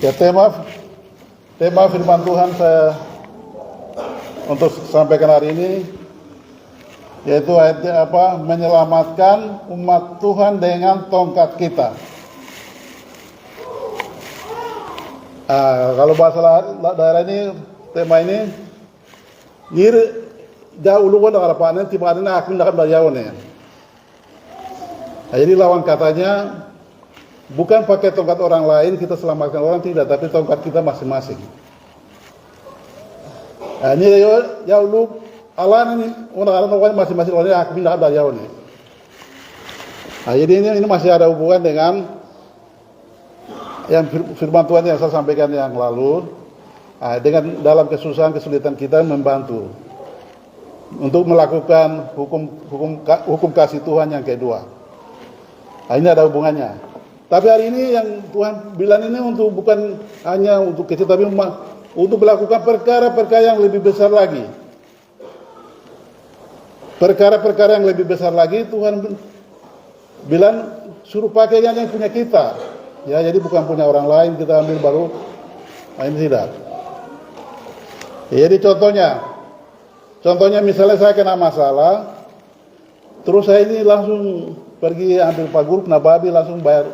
Ya, tema firman Tuhan saya untuk sampaikan hari ini yaitu ayatnya apa? Menyelamatkan umat Tuhan dengan tongkat kita. Kalau bahasa daerah ini, tema ini ngir jauh luar dari panen tiba-tiba aku nak belajar nih. Jadi lawan katanya bukan pakai tongkat orang lain kita selamatkan orang, tidak, tapi tongkat kita masing-masing. Ini jauh lu Allah ini orang masing-masing orang aku nak belajar nih. Jadi ini masih ada hubungan dengan yang firman Tuhan yang saya sampaikan yang lalu, dengan dalam kesulitan kita membantu untuk melakukan hukum kasih Tuhan yang kedua. Ini ada hubungannya. Tapi hari ini yang Tuhan bilang ini bukan hanya untuk kecil, tapi untuk melakukan perkara-perkara yang lebih besar lagi. Perkara-perkara yang lebih besar lagi Tuhan bilang suruh pakai yang punya kita. Ya, jadi bukan punya orang lain kita ambil baru. Ini tidak. Jadi contohnya misalnya saya kena masalah, terus saya ini langsung pergi ambil Pak Guru kena babi langsung bayar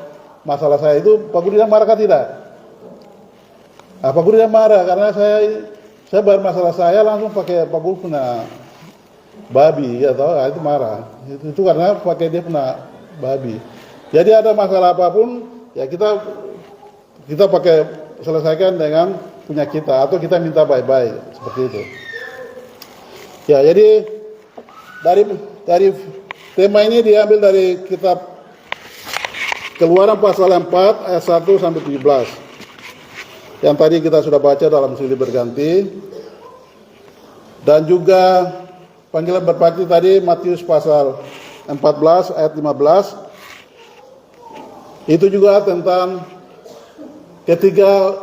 masalah saya itu, Pak Guru tidak marah tidak? Pak Guru tidak marah karena saya bayar masalah saya langsung pakai Pak Guru kena babi, atau itu marah. Itu karena pakai dia kena babi. Jadi ada masalah apapun ya kita pakai selesaikan dengan punya kita atau kita minta baik-baik seperti itu. Ya, jadi dari tema ini diambil dari kitab Keluaran pasal 4 ayat 1 sampai 17. Yang tadi kita sudah baca dalam silih berganti. Dan juga panggilan berbakti tadi Matius pasal 14 ayat 15. Itu juga tentang ketika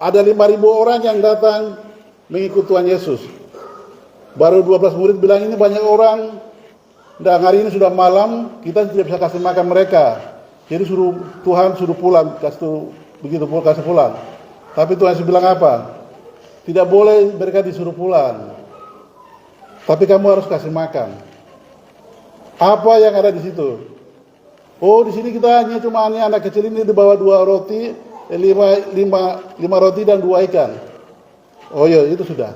ada 5.000 orang yang datang mengikut Tuhan Yesus. Baru 12 murid bilang ini banyak orang, dan hari ini sudah malam, kita tidak bisa kasih makan mereka. Jadi Tuhan suruh pulang, kasih pulang. Tapi Tuhan bilang apa? Tidak boleh mereka disuruh pulang. Tapi kamu harus kasih makan. Apa yang ada di situ? Oh, di sini kita hanya cuma anak kecil ini dibawa 5 roti dan 2 ikan. Oh iya, itu sudah.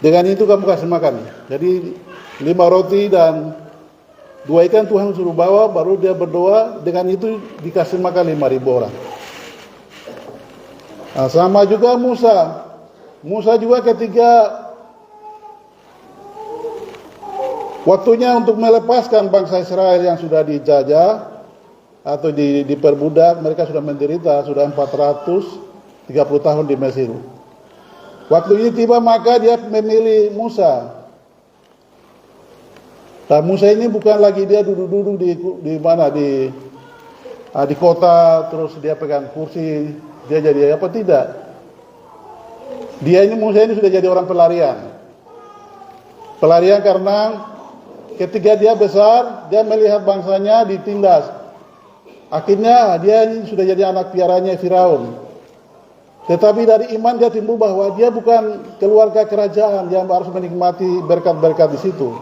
Dengan itu kamu kasih makan. Jadi 5 roti dan 2 ikan Tuhan suruh bawa, baru dia berdoa, dengan itu dikasih makan 5.000 orang. Nah, sama juga Musa. Musa juga ketika waktunya untuk melepaskan bangsa Israel yang sudah dijajah atau diperbudak, mereka sudah menderita, sudah 430 tahun di Mesir. Waktu ini tiba maka dia memilih Musa. Dan Musa ini bukan lagi dia duduk-duduk di mana di kota terus dia pegang kursi, dia jadi apa, tidak. Musa ini sudah jadi orang pelarian. Pelarian karena ketika dia besar, dia melihat bangsanya ditindas. Akhirnya dia ini sudah jadi anak piaranya Firaun. Tetapi dari iman dia timbul bahwa dia bukan keluarga kerajaan yang harus menikmati berkat-berkat di situ.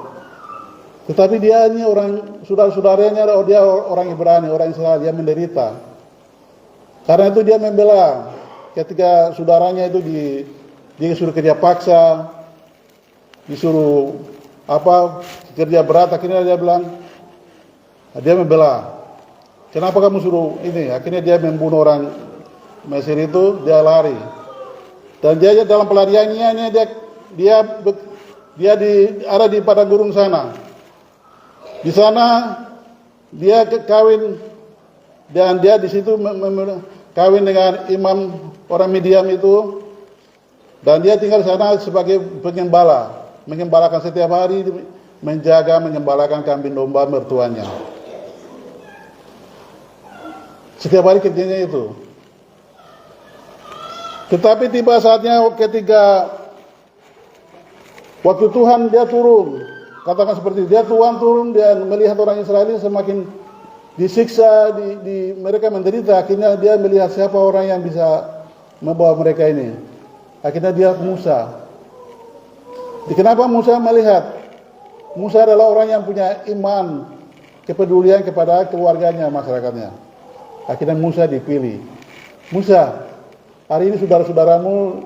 Tetapi dia ini orang saudara-saudaranya, dia orang Ibrani, orang Israel, dia menderita. Karena itu dia membela ketika saudaranya itu disuruh kerja paksa, disuruh kerja berat, akhirnya dia bilang, dia membela. Kenapa kamu suruh ini? Akhirnya dia membunuh orang Mesir itu, dia lari. Dan dia dalam pelariannya dia ada di padang gurun sana. Di sana dia kawin, dan dia di situ kawin dengan imam orang Midian itu, dan dia tinggal di sana sebagai pengembala. Mengembalakan setiap hari, mengembalakan kambing domba mertuanya. Setiap hari kerjanya itu. Tetapi tiba saatnya ketika waktu Tuhan dia turun, katakan seperti itu, Tuhan turun, dia melihat orang Israel ini semakin disiksa, mereka menderita. Akhirnya dia melihat siapa orang yang bisa membawa mereka ini. Akhirnya dia Musa. Kenapa Musa melihat? Musa adalah orang yang punya iman, kepedulian kepada keluarganya, masyarakatnya. Akhirnya Musa dipilih. Musa, hari ini saudara-saudaramu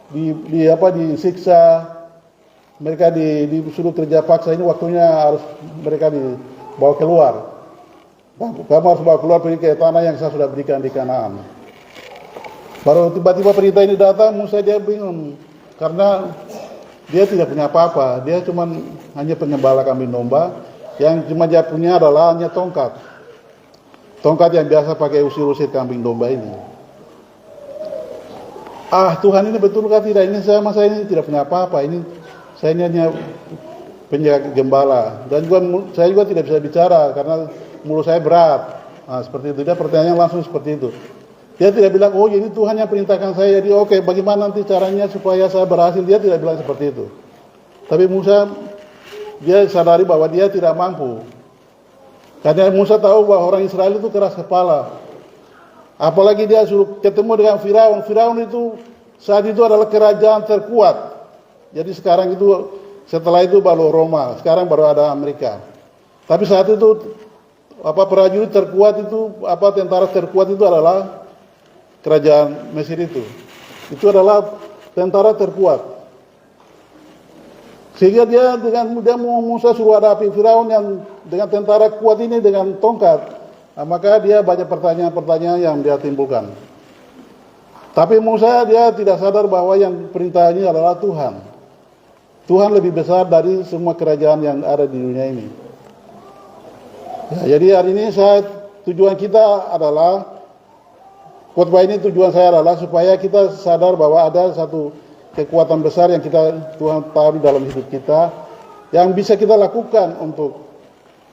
disiksa, mereka disuruh kerja paksa, ini waktunya harus mereka dibawa keluar. Kamu harus bawa keluar pergi ke tanah yang saya sudah berikan di Kanaan. Baru tiba-tiba perintah ini datang, Musa dia bingung karena dia tidak punya apa-apa. Dia cuma hanya pengembala kambing domba, yang cuma dia punya adalah hanya tongkat. Tongkat yang biasa pakai usir-usir kambing domba ini. Tuhan ini betulkah tidak? Ini masa ini tidak punya apa-apa. Ini saya ini hanya penjaga gembala. Dan saya juga tidak bisa bicara karena mulut saya berat. Seperti itu. Dia pertanyaan langsung seperti itu. Dia tidak bilang, oh ini Tuhan yang perintahkan saya. Jadi oke, bagaimana nanti caranya supaya saya berhasil? Dia tidak bilang seperti itu. Tapi Musa, dia sadari bahwa dia tidak mampu. Karena Musa tahu bahwa orang Israel itu keras kepala. Apalagi dia suruh ketemu dengan Firaun. Firaun itu saat itu adalah kerajaan terkuat. Jadi sekarang itu, setelah itu baru Roma. Sekarang baru ada Amerika. Tapi saat itu, prajurit terkuat itu, tentara terkuat itu adalah kerajaan Mesir itu. Itu adalah tentara terkuat. Sehingga dia dengan mudah Musa suruh hadapi Firaun yang dengan tentara kuat ini dengan tongkat. Maka dia banyak pertanyaan-pertanyaan yang dia timbulkan. Tapi Musa dia tidak sadar bahwa yang perintah ini adalah Tuhan. Tuhan lebih besar dari semua kerajaan yang ada di dunia ini. Jadi hari ini tujuan kita adalah khotbah ini tujuan saya adalah supaya kita sadar bahwa ada satu kekuatan besar yang Tuhan taruh dalam hidup kita yang bisa kita lakukan untuk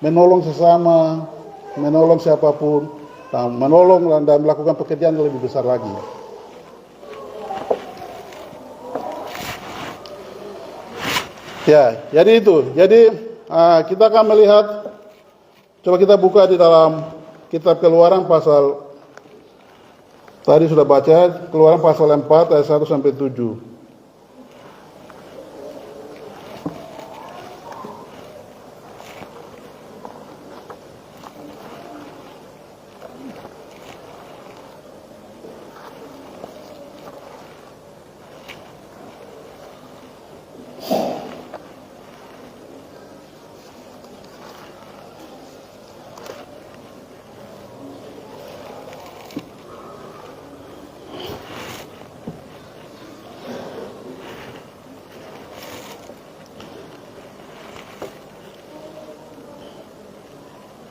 menolong sesama, menolong siapapun, menolong dan melakukan pekerjaan yang lebih besar lagi. Ya, jadi itu. Jadi kita akan melihat, coba kita buka di dalam kitab Keluaran pasal tadi sudah baca, Keluaran pasal 4 ayat 1 sampai 7.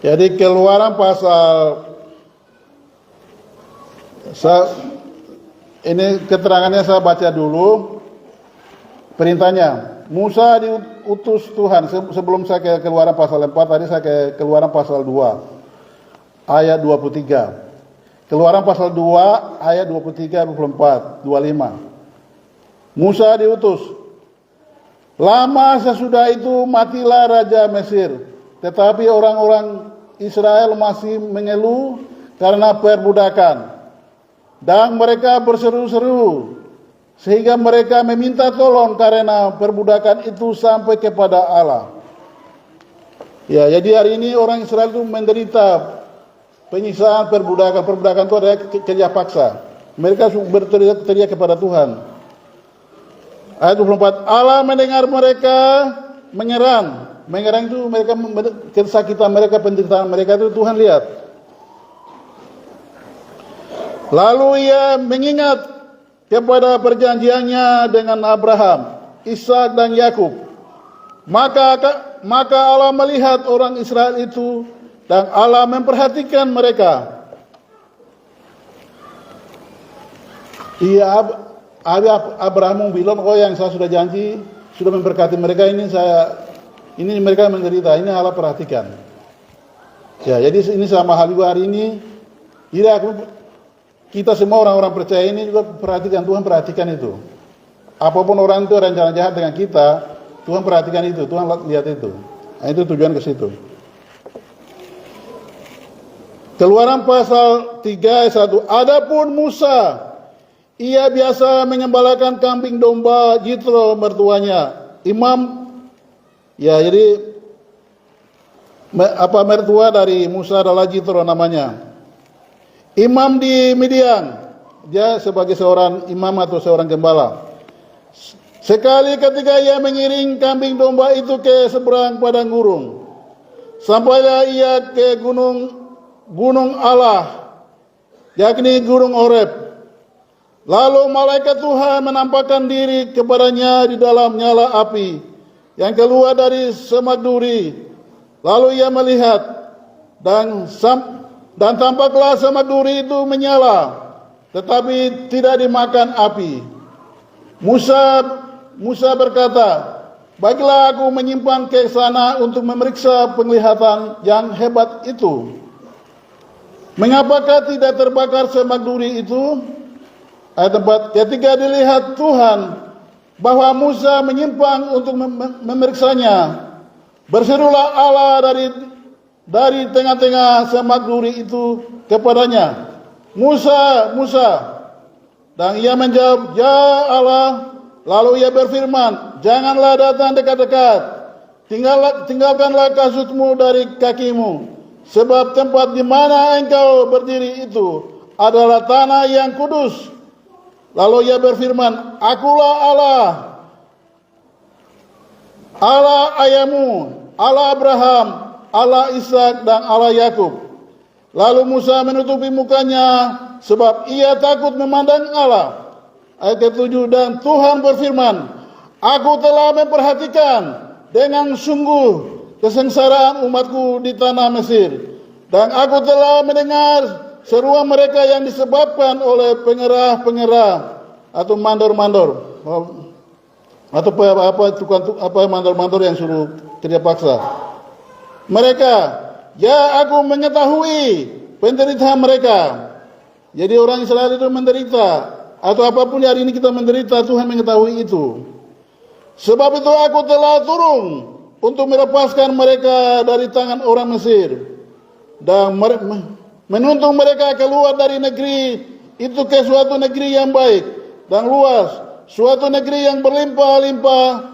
Jadi Keluaran pasal ini keterangannya saya baca dulu. Perintahnya, Musa diutus Tuhan. Sebelum saya ke Keluaran pasal 4, tadi saya ke Keluaran pasal 2 ayat 23. Keluaran pasal 2 ayat 23, 24, 25. Musa diutus. Lama sesudah itu matilah Raja Mesir, tetapi orang-orang Israel masih mengeluh karena perbudakan. Dan mereka berseru-seru sehingga mereka meminta tolong karena perbudakan itu sampai kepada Allah. Ya, jadi hari ini orang Israel itu menderita penyiksaan perbudakan. Perbudakan itu adalah kerja paksa. Mereka berteriak kepada Tuhan. Ayat 24, Allah mendengar mereka menyerang. Mengerang itu mereka kesakitan mereka, penderitaan mereka itu Tuhan lihat. Lalu ia mengingat kepada perjanjiannya dengan Abraham, Ishak dan Yakub. Maka Allah melihat orang Israel itu dan Allah memperhatikan mereka. Abraham bilang, oh yang saya sudah janji, sudah memberkati mereka ini mereka menderita, ini Allah perhatikan. Ya, jadi ini sama hal juga hari ini. Kita semua orang-orang percaya ini juga perhatikan, Tuhan perhatikan itu. Apapun orang itu rencana jahat dengan kita, Tuhan perhatikan itu, Tuhan lihat itu. Nah, itu tujuan ke situ. Keluaran pasal 3 ayat 1. Adapun Musa, ia biasa menyembelihkan kambing domba Jitro mertuanya. Imam, ya jadi mertua dari Musa adalah Jitro namanya. Imam di Midian, dia sebagai seorang imam atau seorang gembala. Sekali ketika ia mengiring kambing domba itu ke seberang padang gurun, sampailah ia ke gunung Allah, yakni gunung Horeb. Lalu malaikat Tuhan menampakkan diri kepadanya di dalam nyala api yang keluar dari semak duri. Lalu ia melihat dan tampaklah semak duri itu menyala, tetapi tidak dimakan api. Musa berkata, baiklah aku menyimpan ke sana untuk memeriksa penglihatan yang hebat itu. Mengapakah tidak terbakar semak duri itu? Ayat 4, ketika dilihat Tuhan bahwa Musa menyimpang untuk memeriksanya, berserulah Allah dari tengah-tengah semak duri itu kepadanya, Musa, Musa. Dan ia menjawab, ya Allah. Lalu ia berfirman, janganlah datang dekat-dekat, tinggalkanlah kasutmu dari kakimu, sebab tempat di mana engkau berdiri itu adalah tanah yang kudus. Lalu ia berfirman, akulah Allah ayahmu, Allah Abraham, Allah Ishak dan Allah Yakub. Lalu Musa menutupi mukanya sebab ia takut memandang Allah. Ayat 7, dan Tuhan berfirman, aku telah memperhatikan dengan sungguh kesengsaraan umatku di tanah Mesir, dan aku telah mendengar seruan mereka yang disebabkan oleh pengerah-pengerah atau mandor-mandor, atau mandor-mandor yang suruh kerja paksa. Mereka, ya aku mengetahui penderitaan mereka. Jadi orang Israel itu menderita, atau apapun hari ini kita menderita, Tuhan mengetahui itu. Sebab itu aku telah turun untuk melepaskan mereka dari tangan orang Mesir dan menuntun mereka keluar dari negeri itu ke suatu negeri yang baik dan luas, suatu negeri yang berlimpah-limpah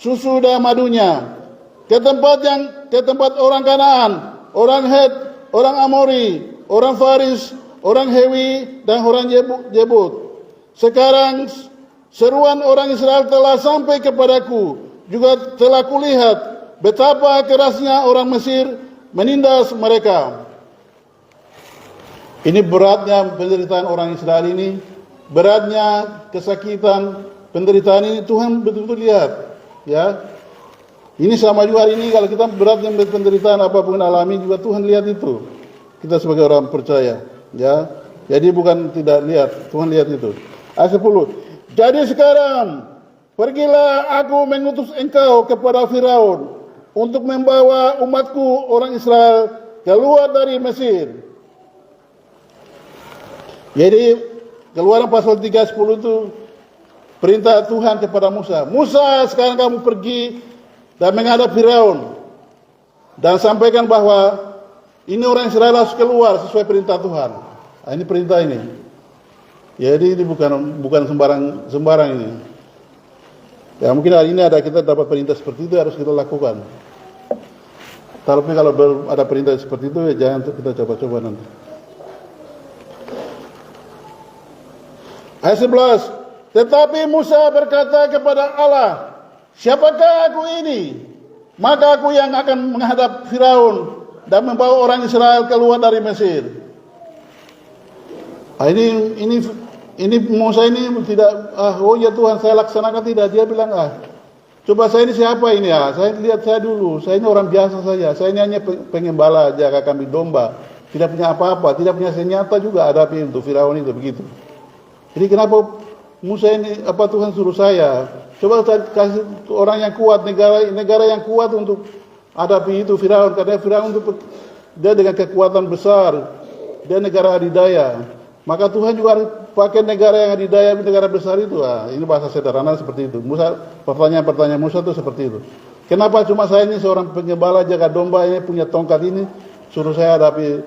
susu dan madunya, ke tempat orang Kanaan, orang Het, orang Amori, orang Faris, orang Hewi dan orang Jebus. Sekarang seruan orang Israel telah sampai kepadaku, juga telah kulihat betapa kerasnya orang Mesir menindas mereka. Ini beratnya penderitaan orang Israel ini, beratnya kesakitan, penderitaan ini Tuhan betul-betul lihat. Ya, ini sama juga hari ini kalau kita beratnya penderitaan apapun alami juga Tuhan lihat itu. Kita sebagai orang percaya, ya. Jadi bukan tidak lihat, Tuhan lihat itu. Ayat 10. Jadi sekarang pergilah aku mengutus engkau kepada Firaun untuk membawa umatku orang Israel keluar dari Mesir. Jadi Keluaran pasal 3:10 itu perintah Tuhan kepada Musa. Musa, sekarang kamu pergi dan menghadap Firaun dan sampaikan bahwa ini orang Israel harus keluar sesuai perintah Tuhan. Nah, ini perintah ini. Jadi ini bukan sembarang ini. Ya mungkin hari ini kita dapat perintah seperti itu harus kita lakukan. Tapi kalau belum ada perintah seperti itu ya jangan kita coba-coba nanti. Ayat 11. Tetapi Musa berkata kepada Allah, siapakah aku ini? Maka aku yang akan menghadap Firaun dan membawa orang Israel keluar dari Mesir. Nah, ini Musa ini tidak, oh ya Tuhan saya laksanakan, tidak. Dia bilang, coba saya ini siapa ini ya? Saya lihat saya dulu, saya ini orang biasa saja. Saya ini hanya pengembala jaga kambing domba, tidak punya apa-apa, tidak punya senjata juga hadapi untuk Firaun itu begitu. Jadi kenapa Musa ini Tuhan suruh saya? Coba kasih orang yang kuat, negara yang kuat untuk hadapi itu Firaun, karena Firaun itu dia dengan kekuatan besar, dia negara adidaya. Maka Tuhan juga harus pakai negara yang adidaya, negara besar itu. Ini bahasa sederhana seperti itu. Pertanyaan Musa itu seperti itu. Kenapa cuma saya ini seorang pengembala jaga domba ini punya tongkat ini suruh saya hadapi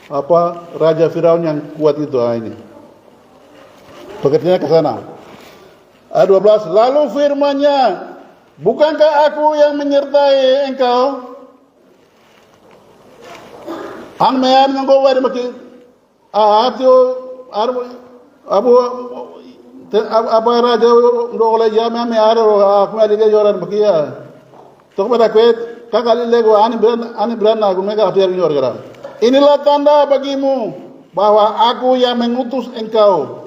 Raja Firaun yang kuat itu. Ini pengertiannya ke sana. Ayat 12, lalu firman-Nya, bukankah aku yang menyertai engkau? Anmean nganggo wari maki atio abu apa raja ndo oleh jame me aro aku ali ge yoran maki ya. To pada kwet kakali lego ani brand aku mega after yor gara. Inilah tanda bagimu bahwa aku yang mengutus engkau.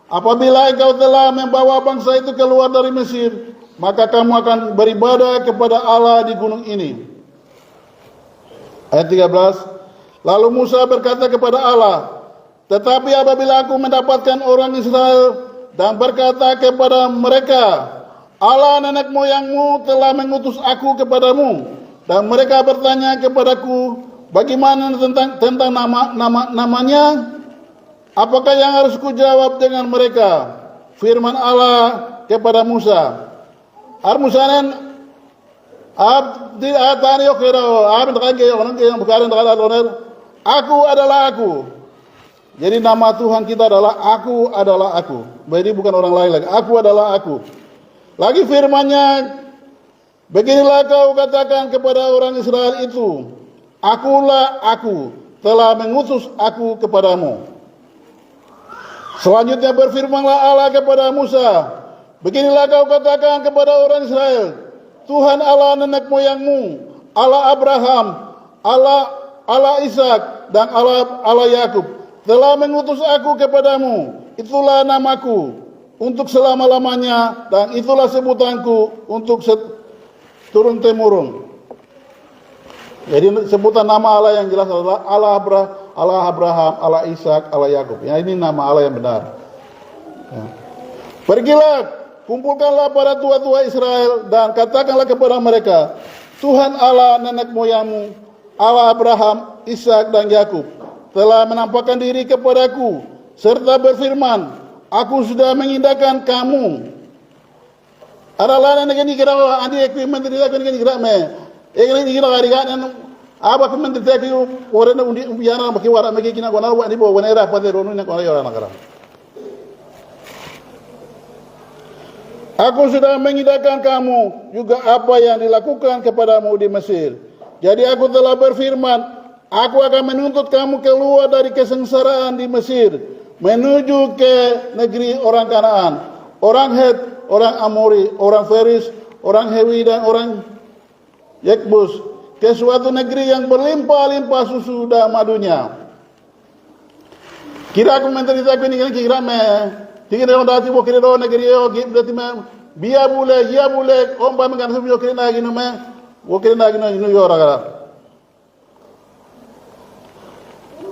Apabila engkau telah membawa bangsa itu keluar dari Mesir, maka kamu akan beribadah kepada Allah di gunung ini. Ayat 13. Lalu Musa berkata kepada Allah, tetapi apabila aku mendapatkan orang Israel dan berkata kepada mereka, Allah nenek moyangmu telah mengutus aku kepadamu, dan mereka bertanya kepadaku, bagaimana tentang namanya? Apakah yang harus kujawab dengan mereka? Firman Allah kepada Musa, Musanen abdi atani yokero abdi kage orang yang bukan dengan aku adalah aku. Jadi nama Tuhan kita adalah aku. Jadi bukan orang lain lagi. Aku adalah aku. Lagi firman-Nya, beginilah kau katakan kepada orang Israel itu, akulah aku, telah mengutus aku kepadamu. Selanjutnya berfirmanlah Allah kepada Musa, beginilah kau katakan kepada orang Israel, Tuhan Allah nenek moyangmu, Allah Abraham, Allah Ishak dan Allah Yakub telah mengutus aku kepadamu. Itulah namaku untuk selama-lamanya dan itulah sebutanku untuk turun temurun. Jadi sebutan nama Allah yang jelas adalah Allah Abraham, Allah Ishak, Allah Yakub. Ya, ini nama Allah yang benar. Ya. Pergilah, kumpulkanlah para tua-tua Israel dan katakanlah kepada mereka, Tuhan Allah nenek moyangmu, Allah Abraham, Ishak dan Yakub telah menampakkan diri kepadaku serta berfirman, aku sudah mengindahkan kamu. Adalah negeri kira andi equipment tidak akan kira me. Ini kira karigan apa equipment tidak kira orang undi umbiara bagi warak bagi kina konar wani bo wani era pada ronu ni konar orang negara. Aku sudah mengindahkan kamu juga apa yang dilakukan kepadamu di Mesir. Jadi aku telah berfirman, aku akan menuntut kamu keluar dari kesengsaraan di Mesir, menuju ke negeri orang Kanaan, orang Het, orang Amori, orang Feris, orang Hewi dan orang Yekbus, ke suatu negeri yang berlimpah-limpah susu dan madunya. Kira aku menceritakan ini kira me, kira orang dati bo kira orang negeri yo berarti me biya bule, om ba mengan sebi kira lagi no me, bo kira lagi no yo orang.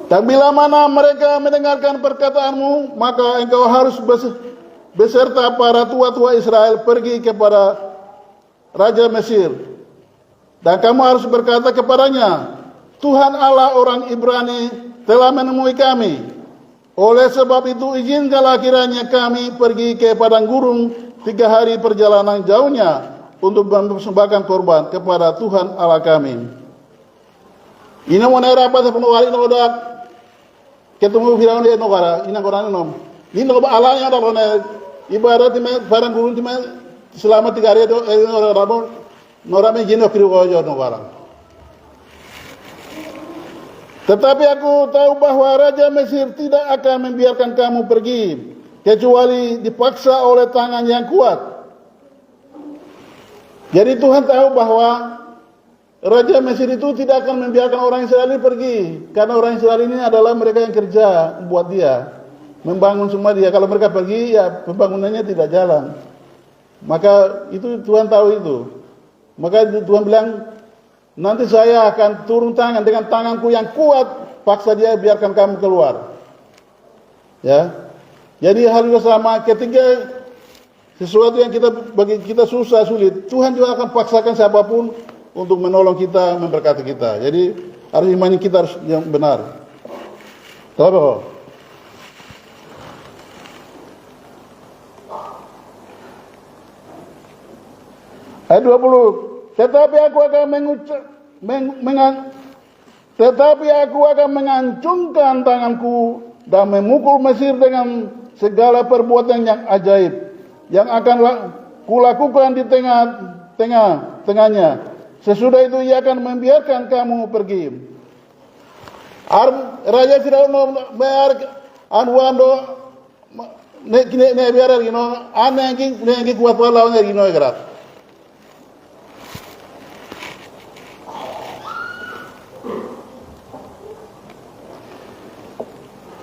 Dan bila mana mereka mendengarkan perkataanmu, maka engkau harus beserta para tua-tua Israel pergi kepada Raja Mesir. Dan kamu harus berkata kepadanya, Tuhan Allah orang Ibrani telah menemui kami. Oleh sebab itu izinkanlah kiranya kami pergi ke padang gurun 3 hari perjalanan jauhnya untuk mempersembahkan korban kepada Tuhan Allah kami. Ini monera apa sepenuh kali nodak ketemu Firaun di negara, ini orang nom. Ini noba Allah yang ada ibarat barang gurun selama 3 hari itu orang Arab norame jino kiri gojo negara. Tetapi aku tahu bahwa Raja Mesir tidak akan membiarkan kamu pergi kecuali dipaksa oleh tangan yang kuat. Jadi Tuhan tahu bahwa Raja Mesir itu tidak akan membiarkan orang Israel pergi, karena orang Israel ini adalah mereka yang kerja buat dia, membangun semua dia. Kalau mereka pergi, ya pembangunannya tidak jalan. Maka itu Tuhan tahu itu. Maka Tuhan bilang, nanti saya akan turun tangan dengan tanganku yang kuat, paksa dia biarkan kamu keluar. Ya, jadi hal yang sama ketika sesuatu yang bagi kita susah sulit, Tuhan juga akan paksakan siapapun untuk menolong kita, memberkati kita. Jadi harus imani kita harus yang benar. Tahu? Ayat 20. Tetapi aku akan tetapi aku akan mengancungkan tanganku dan memukul Mesir dengan segala perbuatan yang ajaib yang akan kulakukan di tengahnya. Sesudah itu ia akan membiarkan kamu pergi. Raja Firaun bayar anwando ne biarar gino ane yang kuat lawan gino gerak.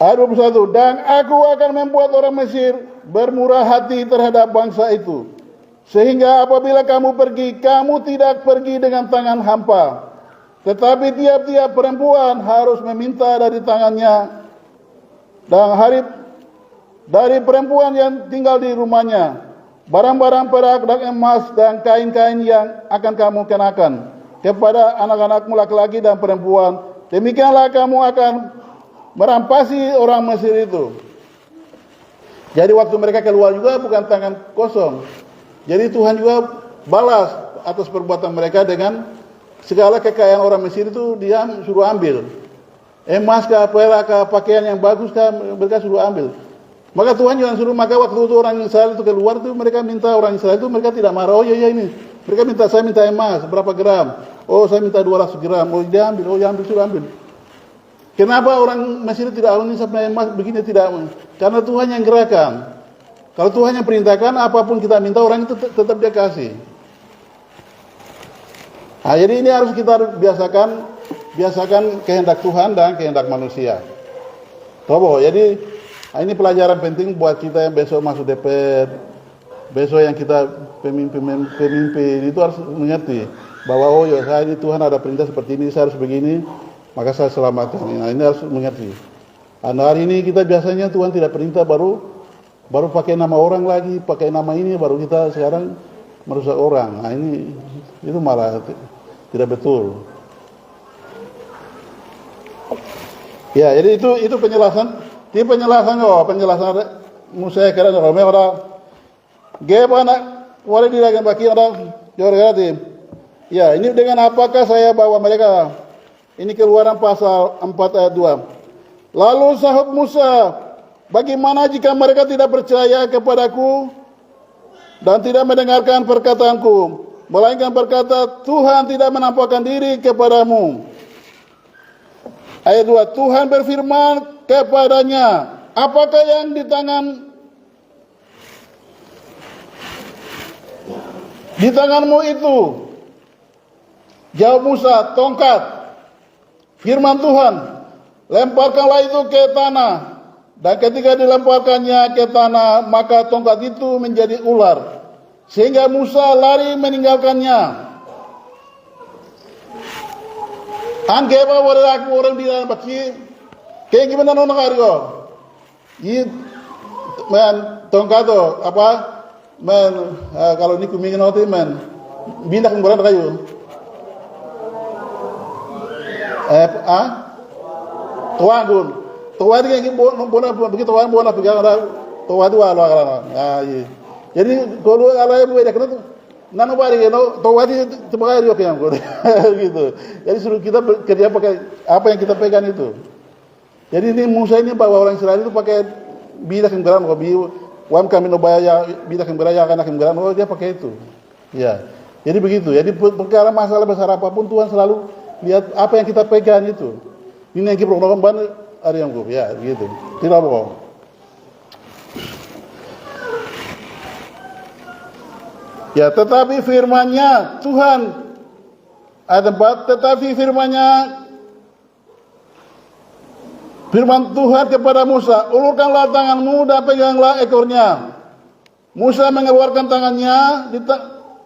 Ayat 21, dan aku akan membuat orang Mesir bermurah hati terhadap bangsa itu, sehingga apabila kamu pergi, kamu tidak pergi dengan tangan hampa, tetapi tiap-tiap perempuan harus meminta dari tangannya, dan dari perempuan yang tinggal di rumahnya, barang-barang perak dan emas dan kain-kain yang akan kamu kenakan kepada anak-anakmu laki-laki dan perempuan. Demikianlah kamu akan merampasi orang Mesir itu. Jadi waktu mereka keluar juga bukan tangan kosong. Jadi Tuhan juga balas atas perbuatan mereka dengan segala kekayaan orang Mesir itu dia suruh ambil. Emas kah, perak kah, pakaian yang bagus kah, mereka suruh ambil. Maka Tuhan juga suruh, maka waktu itu orang Israel itu keluar itu mereka minta orang Israel itu mereka tidak marah. Oh iya ini. Mereka minta, saya minta emas berapa gram? Oh saya minta 200 gram. Oh dia ambil, oh dia ambil, suruh ambil. Kenapa orang Mesir tidak ini sampai emas begini tidak? Karena Tuhan yang gerakan. Kalau Tuhan yang perintahkan, apapun kita minta orang itu tetap dia kasih. Nah, jadi ini harus kita biasakan kehendak Tuhan dan kehendak manusia. Tobo, jadi ini pelajaran penting buat kita yang besok masuk DPR, besok yang kita pemimpin itu harus mengerti bahwa oh ya saya ini Tuhan ada perintah seperti ini, saya harus begini. Maka saya selamatkan. Nah, ini harus mengerti. Nah, hari ini kita biasanya Tuhan tidak perintah baru pakai nama orang lagi, pakai nama ini baru kita sekarang merusak orang. Nah, ini itu malah tidak betul. Ya, jadi itu penjelasan. Ini penjelasan Musa karena Rome orang gimana boleh dilakukan bagi orang jorgati. Ya, ini dengan apakah saya bawa mereka? Ini Keluaran pasal 4 ayat 2. Lalu sahut Musa, bagaimana jika mereka tidak percaya kepadaku dan tidak mendengarkan perkataanku, melainkan berkata, Tuhan tidak menampakkan diri kepadamu. Ayat 2, Tuhan berfirman kepadanya, apakah yang di tanganmu itu? Jawab Musa, tongkat. Firman Tuhan, lemparkanlah itu ke tanah. Dan ketika dilemparkannya ke tanah, maka tongkat itu menjadi ular. Sehingga Musa lari meninggalkannya. Angkeba aku orang di dalam baki. Kayak gimana nona karyo? Tongkat itu apa? Kalau ini kumingin nanti bindak murah kayu. Tuan itu yang begitu tuan pegang ada tuan itu ala. Jadi kalau ala yang beda kena nano bari tuan itu sebagai dia yang gitu. Jadi suruh kita kerja pakai apa yang kita pegang itu. Jadi ini Musa ini bawa orang Israel itu pakai bidak yang beran wam kami nobaya bidak yang beraya akan beran dia pakai itu. Ya. Jadi begitu. Jadi perkara masalah besar apapun Tuhan selalu lihat apa yang kita pegang itu. Ini yang kita program ban ada yang gue, ya gitu. Tidak bohong. Ya, tetapi firman-Nya Tuhan ayat 4, tetapi firman Tuhan kepada Musa, ulurkanlah tanganmu dan peganglah ekornya. Musa mengeluarkan tangannya,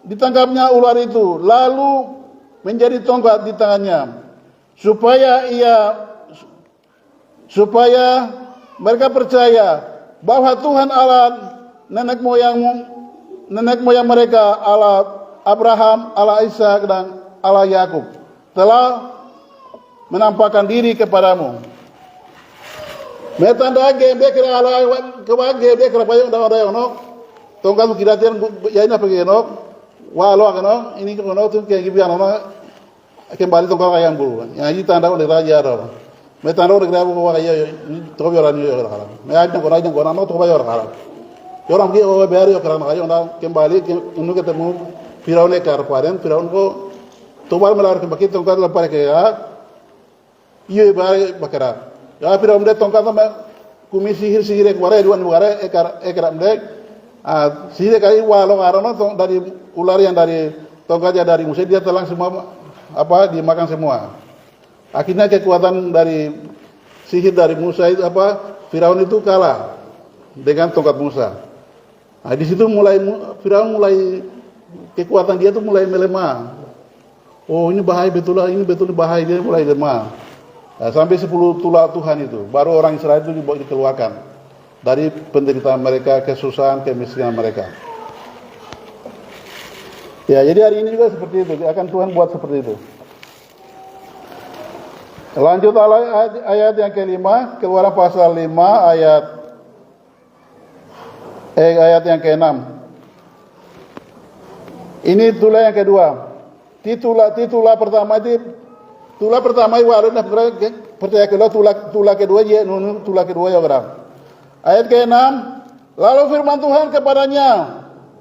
ditangkapnya ular itu, lalu menjadi tongkat di tangannya, supaya mereka percaya bahwa Tuhan Allah nenek moyang mereka, Allah Abraham, Allah Ishak dan Allah Yakub telah menampakkan diri kepadamu. Metanda gembe kira Allah kebage be kira payung dawa no tongkat kiratian ya ini apa geno walo kano ini kono tu kayak gitu ano kembali tongkat ayam bulu. Yang ini tanda oleh raja ada. Me tanda oleh raja ko kaya to bi orang ni orang. Me ajna ko no to ba orang. Orang ki o bari o karan kaya onda kembali unu ketemu Firaun ekar paren Firaun ko to bar melar ke bakit tongkat la pare ke ya. Iya bare bakara. Ya Firaun de tongkat ma kumi sihir ke bare duan bare ekar mdek. Sihir kali walo ngarono dari ular yang dari tongkatnya dari Musa dia telang semua dimakan semua. Akhirnya kekuatan dari sihir dari Musa itu Firaun itu kalah dengan tongkat Musa. Nah, di situ Firaun mulai kekuatan dia tuh mulai melemah. Oh, ini bahaya betul bahaya, dia mulai lemah. Nah, sampai 10 tulah Tuhan itu baru orang Israel itu dikeluarkan dari penderitaan mereka, kesusahan, kemiskinan mereka. Ya, jadi hari ini juga seperti itu, akan Tuhan buat seperti itu. Lanjut ayat yang kelima, Keluaran pasal 5 ayat yang ke-6. Ini tulah yang kedua. Tulah pertama itu warna percaya kedua, tulah kedua ya tulah kedua ya orang. Ayat ke-6, lalu firman Tuhan kepadanya,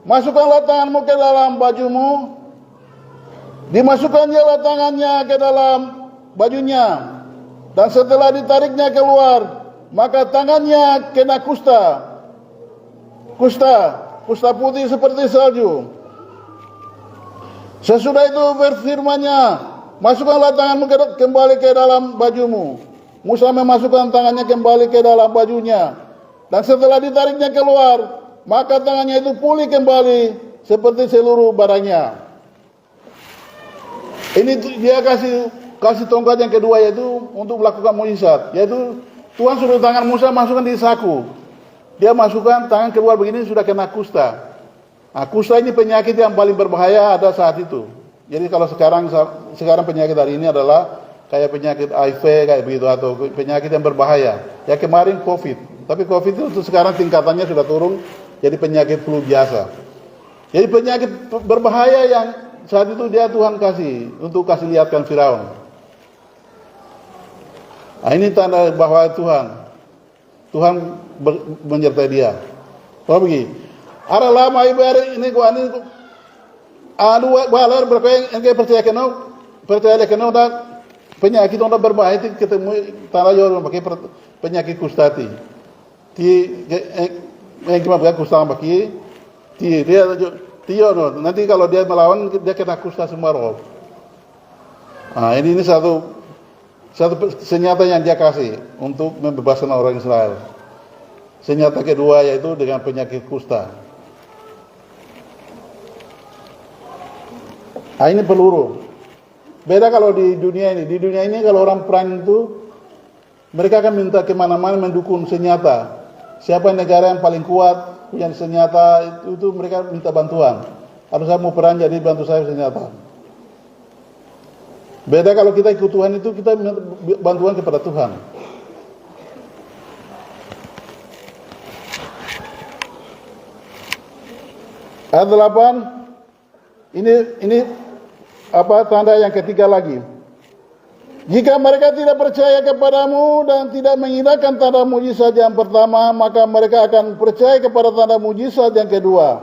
masukkanlah tanganmu ke dalam bajumu. Dimasukkannya tangannya ke dalam bajunya, dan setelah ditariknya keluar, maka tangannya kena kusta putih seperti salju. Sesudah itu berfirmannya, masukkanlah tanganmu kembali ke dalam bajumu. Musa memasukkan tangannya kembali ke dalam bajunya, dan setelah ditariknya keluar, maka tangannya itu pulih kembali seperti seluruh barangnya. Ini dia kasih tongkat yang kedua, yaitu untuk melakukan mukjizat, yaitu Tuhan suruh tangan Musa masukkan di saku. Dia masukkan tangan keluar begini sudah kena kusta. Nah, kusta ini penyakit yang paling berbahaya ada saat itu. Jadi kalau sekarang penyakit hari ini adalah kayak penyakit HIV kayak begitu, atau penyakit yang berbahaya. Ya kemarin COVID, tapi COVID itu sekarang tingkatannya sudah turun jadi penyakit flu biasa. Jadi penyakit berbahaya yang saat itu dia Tuhan kasih untuk kasih lihatkan Firaun. Nah, ini tanda bahwa Tuhan menyertai dia. Oh begini. Ara lama ibarat ini gua ini anu balar berapa yang percaya kena dah penyakit orang berbahaya itu ketemu tanah orang pakai penyakit kustati. Yang cuma pakai kusta pakai dia nanti kalau dia melawan dia kena kusta semua roh. Nah, ini satu senjata yang dia kasih untuk membebaskan orang Israel. Senjata kedua yaitu dengan penyakit kusta. Nah, ini peluru. Beda kalau di dunia ini. Di dunia ini kalau orang perang itu mereka akan minta kemana-mana mendukung senjata. Siapa negara yang paling kuat punya senjata itu mereka minta bantuan. Harus saya mau perang jadi bantu saya senjata. Beda kalau kita ikut Tuhan itu kita bantuan kepada Tuhan. Ayat 8. Ini tanda yang ketiga lagi. Jika mereka tidak percaya kepadamu dan tidak mengindahkan tanda mujizat yang pertama, maka mereka akan percaya kepada tanda mujizat yang kedua.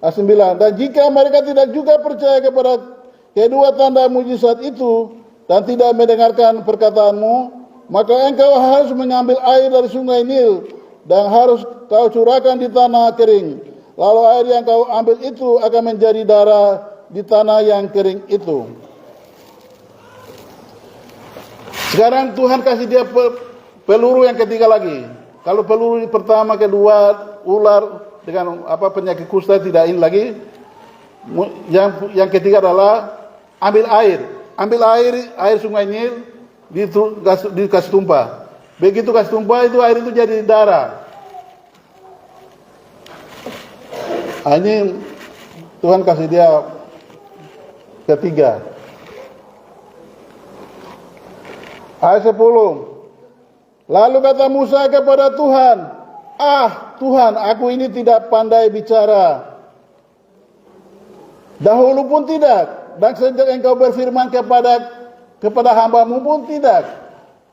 Ayat 9. Dan jika mereka tidak juga percaya kepada kedua tanda mujizat itu dan tidak mendengarkan perkataanmu, maka engkau harus mengambil air dari sungai Nil dan harus kau curahkan di tanah kering. Lalu air yang kau ambil itu akan menjadi darah di tanah yang kering itu. Sekarang Tuhan kasih dia peluru yang ketiga lagi. Kalau peluru pertama, kedua, ular dengan penyakit kusta tidak ini lagi. Yang ketiga adalah ambil air sungai Nil dikasih tumpah. Begitu kasih tumpah itu air itu jadi darah. Ini Tuhan kasih dia ketiga. Ayat 10. Lalu kata Musa kepada Tuhan, Tuhan, aku ini tidak pandai bicara. Dahulu pun tidak, Dan sejak engkau berfirman kepada hambamu pun tidak.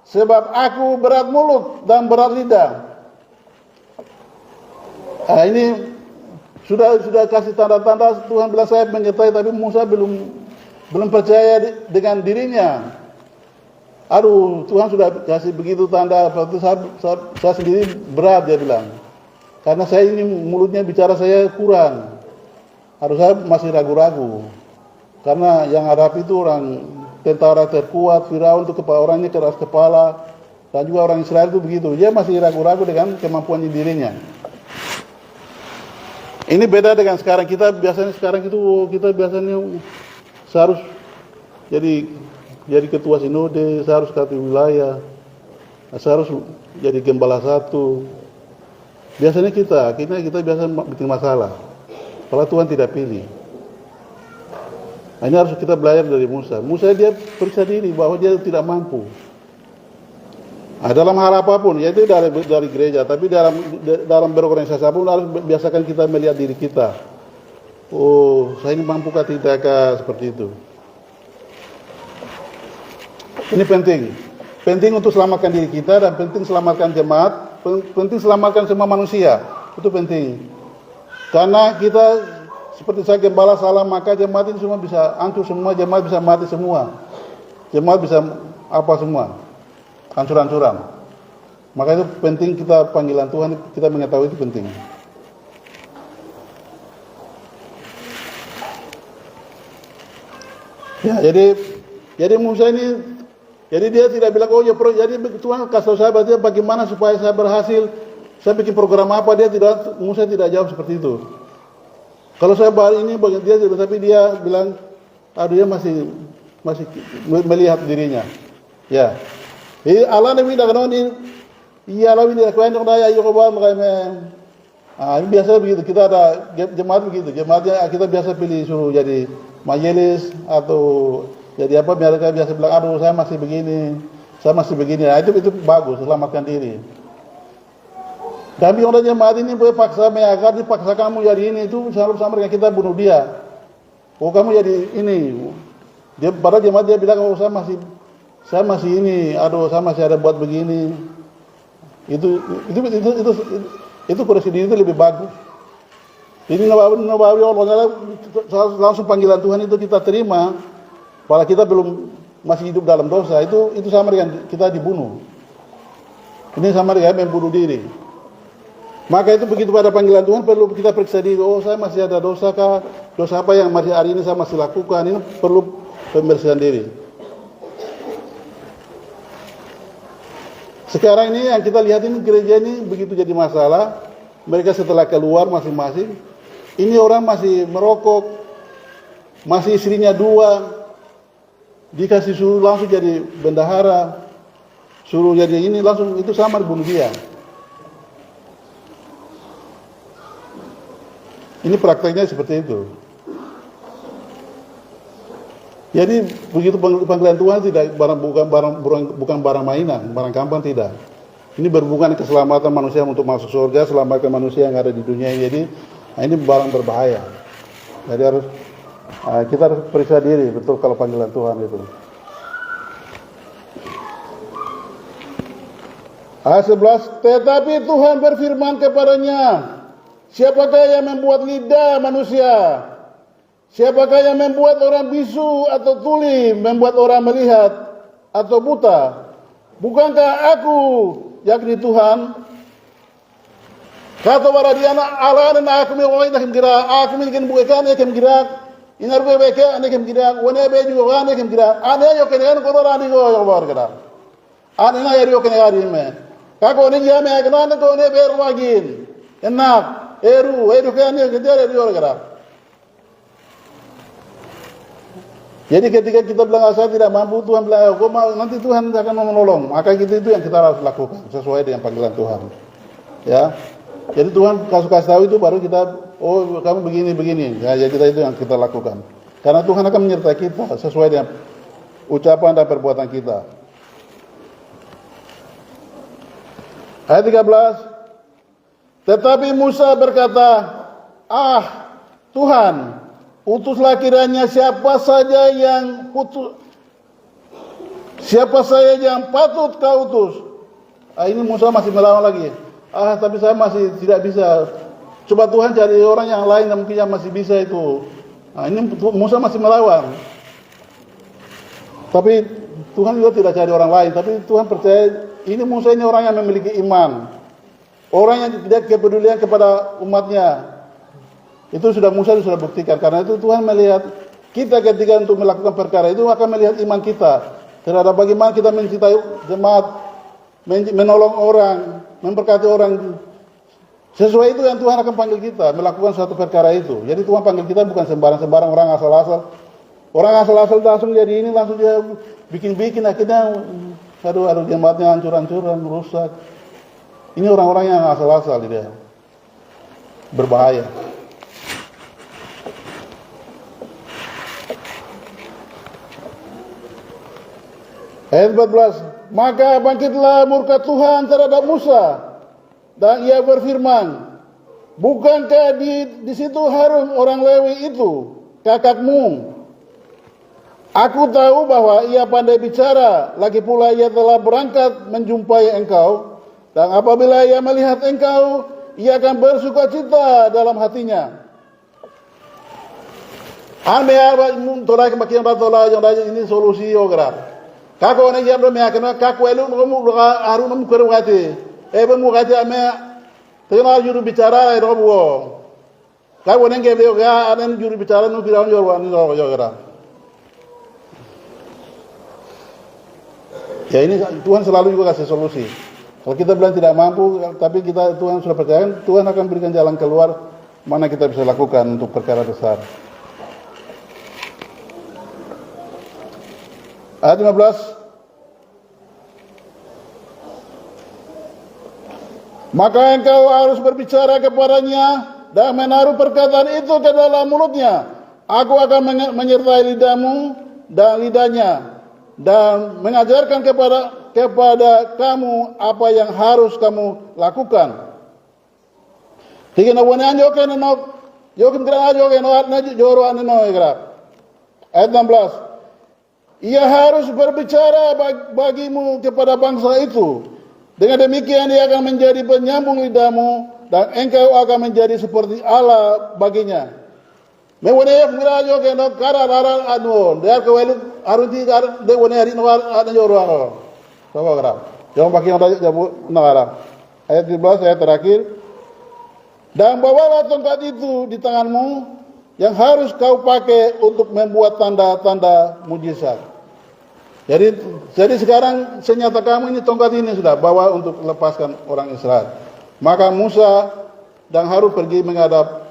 Sebab aku berat mulut dan berat lidah. Nah, ini sudah kasih tanda-tanda Tuhan bilang saya menyertai, tapi Musa belum percaya dengan dirinya. Aduh, Tuhan sudah kasih begitu tanda, waktu saya sendiri berat, dia bilang. Karena saya ini mulutnya bicara saya kurang. Harus saya masih ragu-ragu. Karena yang Arab itu orang tentara terkuat, Firaun itu orangnya keras kepala, dan juga orang Israel itu begitu. Dia masih ragu-ragu dengan kemampuan dirinya. Ini beda dengan sekarang. Kita biasanya seharus jadi ketua sinode, seharus kati wilayah, seharus jadi gembala satu. Biasanya kita biasa bikin masalah. Kalau Tuhan tidak pilih. Nah, ini harus kita belajar dari Musa. Musa dia periksa diri bahwa dia tidak mampu. Nah, dalam hal apapun, yaitu dari gereja, tapi dalam berorganisasi apapun harus biasakan kita melihat diri kita. Oh, saya ini mampu kah tidak kah, seperti itu. Ini penting. Penting untuk selamatkan diri kita dan penting selamatkan jemaat, penting selamatkan semua manusia. Itu penting. Karena kita seperti saya gembala salah, maka jemaat ini semua bisa hancur semua, jemaat bisa mati semua. Jemaat bisa apa semua. Hancur-hancuran. Maka itu penting kita panggilan Tuhan, kita mengetahui itu penting. Ya, jadi Musa ini, jadi dia tidak bilang, oh ya jadi Tuhan kasih tahu saya berarti bagaimana supaya saya berhasil, saya bikin program apa, Musa tidak jawab seperti itu. Kalau saya bahas ini bagi dia, tapi dia bilang, aduh dia masih melihat dirinya. Ya. Allah nabi dah kanon ini Allah ini akuan dong daya yo kobar makanya. Ini biasa begitu, kita ada jemaat begitu. Jemaatnya kita biasa pilih suruh jadi majelis atau jadi apa, mereka biasa bilang, aduh saya masih begini. Nah, itu bagus, selamatkan diri. Tapi orang jemaat ini boleh paksa mengajar, dipaksa kamu jadi ini, itu sama dengan kita bunuh dia. Oh kamu jadi ini. Pada jemaat dia bilang, oh saya masih ini, aduh saya masih ada buat begini. Itu presiden itu lebih bagus. Ini nabawi Allah langsung panggilan Tuhan itu kita terima. Kalau kita belum masih hidup dalam dosa, itu sama dengan kita dibunuh. Ini sama dengan membunuh diri. Maka itu begitu pada panggilan Tuhan perlu kita periksa diri. Oh saya masih ada dosa kah? Dosa apa yang masih hari ini saya masih lakukan? Ini perlu pembersihan diri. Sekarang ini yang kita lihat ini gereja ini begitu jadi masalah. Mereka setelah keluar masing-masing, ini orang masih merokok, masih istrinya 2, dikasih suruh langsung jadi bendahara, suruh jadi ini langsung itu sama bunuh dia. Ini prakteknya seperti itu. Jadi begitu panggilan Tuhan bukan barang mainan, barang gampang tidak. Ini berhubungan keselamatan manusia untuk masuk surga, selamatkan manusia yang ada di dunia ini. Jadi ini barang berbahaya. Jadi kita harus periksa diri betul kalau panggilan Tuhan itu. Ayat 11, tetapi Tuhan berfirman kepadanya, siapakah yang membuat lidah manusia? Siapakah yang membuat orang bisu atau tuli, membuat orang melihat atau buta? Bukankah aku, yakni Tuhan? Kata waradiana Allah dan aku mengawai dah kemgira, aku mungkin bukan ya kemgira. Inar gue beke ane kemgira, wane be juga ane kemgira. Ane yo kenyan kono rani go yo bar kira. Ane na yari yo kenyari me. Kako ni jame akna ne ko ne be ruagin. Enak, eru kenyan kedere yo kira. Jadi ketika kita bilang saya tidak mampu, Tuhan bilang, nanti Tuhan akan menolong. Maka itu yang kita harus lakukan sesuai dengan panggilan Tuhan. Ya, jadi Tuhan kasih tahu itu baru kita, oh kamu begini. Ya, jadi itu yang kita lakukan. Karena Tuhan akan menyertai kita sesuai dengan ucapan dan perbuatan kita. Ayat 13. Tetapi Musa berkata, Tuhan, utuslah kiranya siapa saja yang patut kau utus. Ini Musa masih melawan lagi. Tapi saya masih tidak bisa. Coba Tuhan cari orang yang lain yang mungkin yang masih bisa itu. Ini Musa masih melawan. Tapi Tuhan juga tidak cari orang lain. Tapi Tuhan percaya ini Musa ini orang yang memiliki iman. Orang yang tidak kepedulian kepada umatnya. Itu Musa sudah buktikan. Karena itu Tuhan melihat kita ketika untuk melakukan perkara itu akan melihat iman kita terhadap bagaimana kita mencintai jemaat, menolong orang, memberkati orang. Sesuai itu yang Tuhan akan panggil kita melakukan suatu perkara itu. Jadi Tuhan panggil kita bukan sembarang-sembarang orang asal-asal. Orang asal-asal langsung jadi ini, langsung dia bikin-bikin, akhirnya aduh jemaatnya hancur-hancuran, rusak. Ini orang-orang yang asal-asal dia. Berbahaya. Ayat 14, maka bangkitlah murka Tuhan terhadap Musa dan ia berfirman, bukankah di situ Harun orang Lewi itu kakakmu? Aku tahu bahwa ia pandai bicara, lagi pula ia telah berangkat menjumpai engkau, dan apabila ia melihat engkau, ia akan bersukacita dalam hatinya. Ini solusi ogerar. Kako ne jam do me akana kako elu mu Harun mu kero gati mu gati ame tena juru bicara do bo kako ne ngebe ga anen juru bicara nu firaun yorwan no yogara. Ya ini Tuhan selalu juga kasih solusi. Kalau kita bilang tidak mampu, tapi Tuhan sudah percaya, Tuhan akan berikan jalan keluar mana kita bisa lakukan untuk perkara besar. Ayat 15. Maka engkau harus berbicara kepadanya dan menaruh perkataan itu ke dalam mulutnya. Aku akan menyertai lidahmu dan lidahnya dan mengajarkan kepada kamu apa yang harus kamu lakukan. Ayat 16. Ia harus berbicara bagimu kepada bangsa itu. Dengan demikian dia akan menjadi penyambung lidahmu dan engkau akan menjadi seperti Allah baginya. Mewone mirajo ke no karara anu dia kewelu aruti kar de wone hari no ada joro ano. Coba kira. Jangan pakai yang tadi jabu negara. Ayat 17 ayat terakhir. Dan bawalah tongkat itu di tanganmu yang harus kau pakai untuk membuat tanda-tanda mujizat. Jadi sekarang senjata kamu ini tongkat ini sudah bawa untuk lepaskan orang Israel. Maka Musa dan Harun pergi menghadap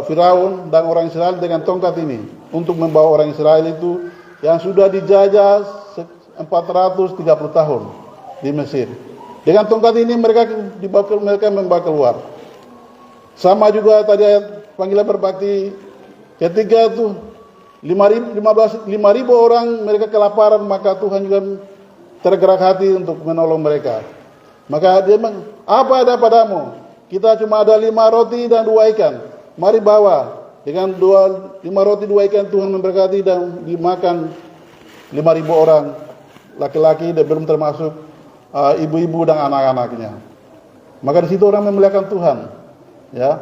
Firaun dan orang Israel dengan tongkat ini untuk membawa orang Israel itu yang sudah dijajah 430 tahun di Mesir. Dengan tongkat ini mereka membawa keluar. Sama juga tadi ayat panggilan berbakti ketika itu 5.000 orang mereka kelaparan, maka Tuhan juga tergerak hati untuk menolong mereka. Maka dia bilang, apa ada padamu? Kita cuma ada 5 roti dan 2 ikan. Mari bawa. Dengan 5 roti 2 ikan Tuhan memberkati dan dimakan 5.000 orang laki-laki dan belum termasuk ibu-ibu dan anak-anaknya. Maka di situ orang memuliakan Tuhan. Ya,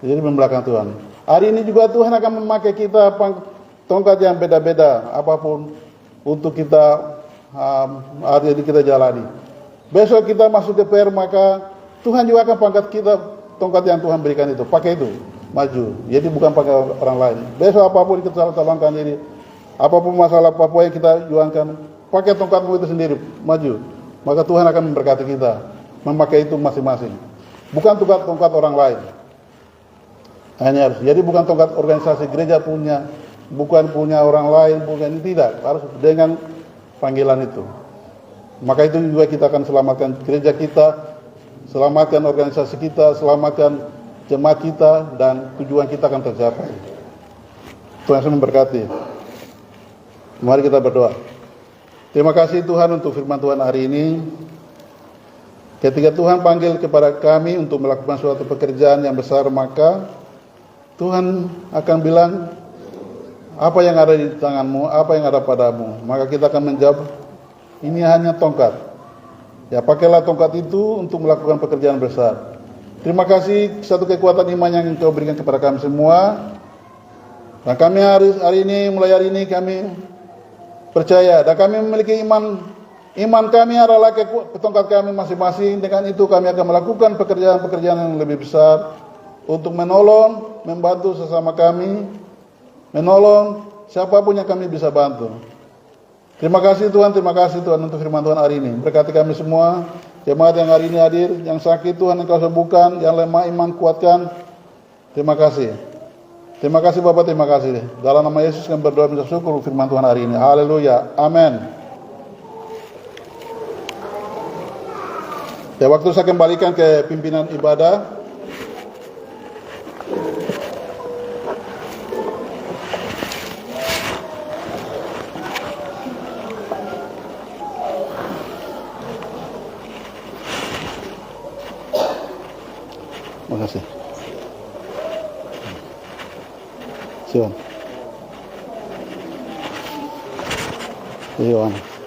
jadi memuliakan Tuhan. Hari ini juga Tuhan akan memakai kita tongkat yang beda-beda apapun untuk kita hari ini kita jalani. Besok kita masuk ke PR, maka Tuhan juga akan pangkat kita tongkat yang Tuhan berikan itu. Pakai itu, maju. Jadi bukan pakai orang lain. Besok apapun kita calonkan ini, apapun masalah Papua yang kita juangkan, pakai tongkatmu itu sendiri, maju. Maka Tuhan akan memberkati kita memakai itu masing-masing. Bukan tongkat orang lain. Hanya harus. Jadi bukan tongkat organisasi gereja punya, bukan punya orang lain, bukan, tidak. Harus dengan panggilan itu. Maka itu juga kita akan selamatkan gereja kita, selamatkan organisasi kita, selamatkan jemaat kita, dan tujuan kita akan tercapai. Tuhan Yesus memberkati. Mari kita berdoa. Terima kasih Tuhan untuk firman Tuhan hari ini. Ketika Tuhan panggil kepada kami untuk melakukan suatu pekerjaan yang besar, maka Tuhan akan bilang, apa yang ada di tanganmu, apa yang ada padamu. Maka kita akan menjawab, ini hanya tongkat. Ya, pakailah tongkat itu untuk melakukan pekerjaan besar. Terima kasih satu kekuatan iman yang Engkau berikan kepada kami semua. Dan kami hari ini, mulai hari ini kami percaya dan kami memiliki iman. Iman kami adalah tongkat kami masing-masing. Dengan itu kami akan melakukan pekerjaan-pekerjaan yang lebih besar untuk menolong, membantu sesama kami, menolong siapapun yang kami bisa bantu. Terima kasih Tuhan untuk firman Tuhan hari ini. Berkati kami semua, jemaat yang hari ini hadir, yang sakit Tuhan Engkau sembuhkan, yang lemah iman kuatkan. Terima kasih. Terima kasih Bapak, terima kasih. Dalam nama Yesus kami berdoa minta syukur firman Tuhan hari ini. Haleluya. Amin. Ya, waktu saya kembalikan ke pimpinan ibadah. Terima kasih. Silakan. Silakan.